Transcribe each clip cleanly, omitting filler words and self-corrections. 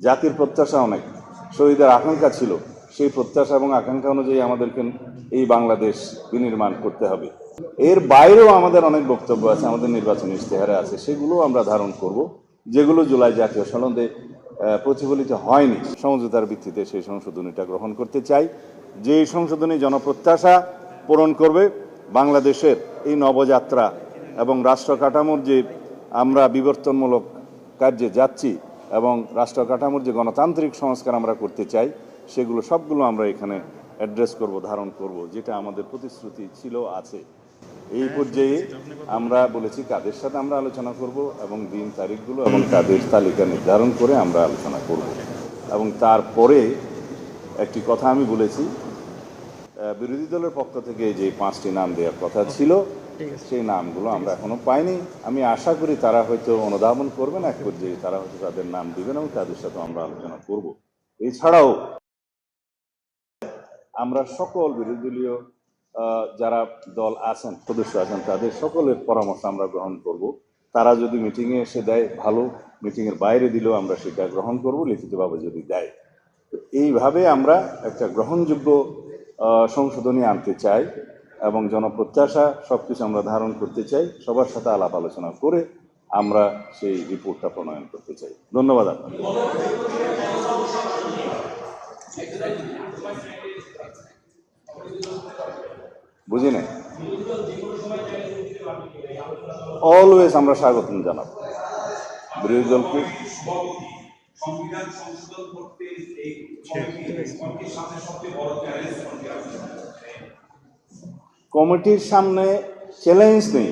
জাতির প্রত্যাশা অনেক, শহীদের আকাঙ্ক্ষা ছিল, সেই প্রত্যাশা এবং আকাঙ্ক্ষা অনুযায়ী আমাদেরকে এই বাংলাদেশ বিনির্মাণ করতে হবে। এর বাইরেও আমাদের অনেক বক্তব্য আছে, আমাদের নির্বাচনী ইশতেহারে আছে, সেগুলো আমরা ধারণ করব, যেগুলো জুলাই জাতীয় সনদে প্রতিফলিত হয়নি। সমঝোতার ভিত্তিতে সেই সংশোধনীটা গ্রহণ করতে চাই, যে সংশোধনী জনপ্রত্যাশা পূরণ করবে, বাংলাদেশের এই নবযাত্রা এবং রাষ্ট্র কাঠামোর যে আমরা বিবর্তনমূলক কার্যে যাচ্ছি এবং রাষ্ট্র কাঠামোর যে গণতান্ত্রিক সংস্কার আমরা করতে চাই, সেগুলো সবগুলো আমরা এখানে অ্যাড্রেস করব, ধারণ করব, যেটা আমাদের প্রতিশ্রুতি ছিল, আছে। এই পর্যায়ে আমরা বলেছি কাদের সাথে আমরা আলোচনা করব এবং দিন তারিখগুলো এবং কাদের তালিকা নির্ধারণ করে আমরা আলোচনা করব। এবং তারপরে একটি কথা আমি বলেছি, বিরোধী দলের পক্ষ থেকে যে 5টি নাম দেওয়ার কথা ছিল, সেই নামগুলো আমরা এখনো পাইনি। আমি আশা করি তারা হয়তো অনুধাবন করবেন, এক পর্যায়ে তারা হয়তো তাদের নাম দিবেন এবং তাদের সাথে আমরা আলোচনা করব। এছাড়াও আমরা সকল বিরোধী দলীয় যারা দল আছেন, সদস্য আছেন, তাদের সকলের পরামর্শ আমরা গ্রহণ করব। তারা যদি মিটিংয়ে এসে দেয় ভালো, মিটিংয়ের বাইরে দিলেও আমরা সেটা গ্রহণ করব, লিখিতভাবে যদি দেয়। তো এইভাবে আমরা একটা গ্রহণযোগ্য সংশোধনী আনতে চাই এবং জনপ্রত্যাশা সবকিছু আমরা ধারণ করতে চাই। সবার সাথে আলাপ আলোচনা করে আমরা সেই রিপোর্টটা প্রণয়ন করতে চাই। ধন্যবাদ আপনাকে। বুঝি নাই। অলওয়েজ আমরা স্বাগতম জানাব বিরোধী দলকে। কমিটির সামনে চ্যালেঞ্জ নেই,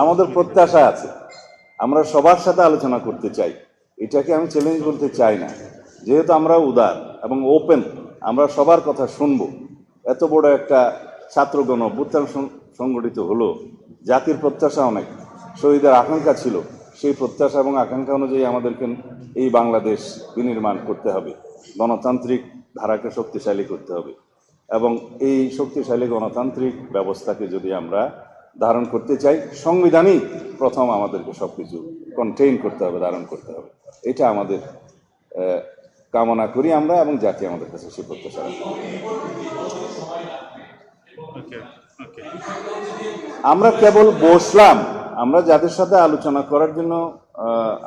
আমাদের প্রত্যাশা আছে, আমরা সবার সাথে আলোচনা করতে চাই। এটাকে আমি চ্যালেঞ্জ বলতে চাই না, যেহেতু আমরা উদার এবং ওপেন, আমরা সবার কথা শুনবো। এত বড় একটা ছাত্রগণ অভ্যুত্থান সংগঠিত হলো, জাতির প্রত্যাশা অনেক, শহীদের আকাঙ্ক্ষা ছিল, সেই প্রত্যাশা এবং আকাঙ্ক্ষা অনুযায়ী আমাদেরকে এই বাংলাদেশ বিনির্মাণ করতে হবে, গণতান্ত্রিক ধারাকে শক্তিশালী করতে হবে। এবং এই শক্তিশালী গণতান্ত্রিক ব্যবস্থাকে যদি আমরা ধারণ করতে চাই, সংবিধানই প্রথম আমাদেরকে সব কিছু কন্টেইন করতে হবে, ধারণ করতে হবে। এটা আমাদের কামনা করি আমরা, এবং জাতি আমাদের কাছে সে প্রত্যাশা রাখে। আমরা কেবল বসলাম, আমরা যাদের সাথে আলোচনা করার জন্য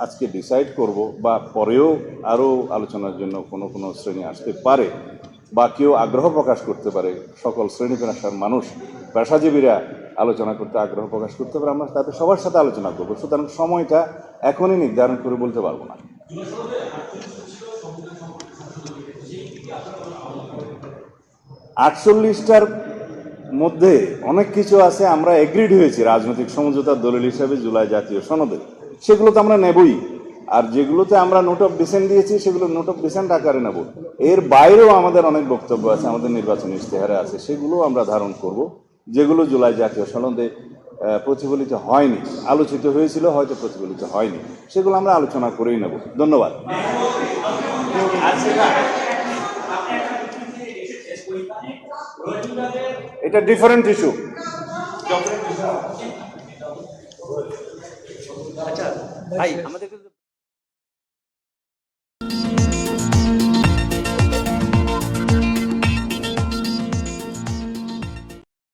আজকে ডিসাইড করব, বা পরেও আরও আলোচনার জন্য কোনো কোনো শ্রেণী আসতে পারে বা কেউ আগ্রহ প্রকাশ করতে পারে, সকল শ্রেণী পেশার মানুষ, পেশাজীবীরা আলোচনা করতে আগ্রহ প্রকাশ করতে পারে, আমরা তাদের সবার সাথে আলোচনা করবো। সুতরাং সময়টা এখনই নির্ধারণ করে বলতে পারবো না। 48টার মধ্যে অনেক কিছু আছে আমরা এগ্রিড হয়েছি রাজনৈতিক সমঝোতার দলিল হিসাবে জুলাই জাতীয় সনদে, সেগুলো তো আমরা নেবই। আর যেগুলোতে আমরা নোট অফ ডিসেন্ট দিয়েছি, সেগুলো নোট অফ ডিসেন্ট আকারে নেব। এর বাইরেও আমাদের অনেক বক্তব্য আছে, আমাদের নির্বাচনী ইশতেহারে আছে, সেগুলো আমরা ধারণ করব, যেগুলো জুলাই জাতীয় সনদে প্রতিফলিত হয়নি, আলোচিত হয়েছিল, হয়তো প্রতিফলিত হয়নি, সেগুলো আমরা আলোচনা করেই নেব। ধন্যবাদ। এটা ডিফারেন্ট ইস্যু। আচ্ছা ভাই, আমাদের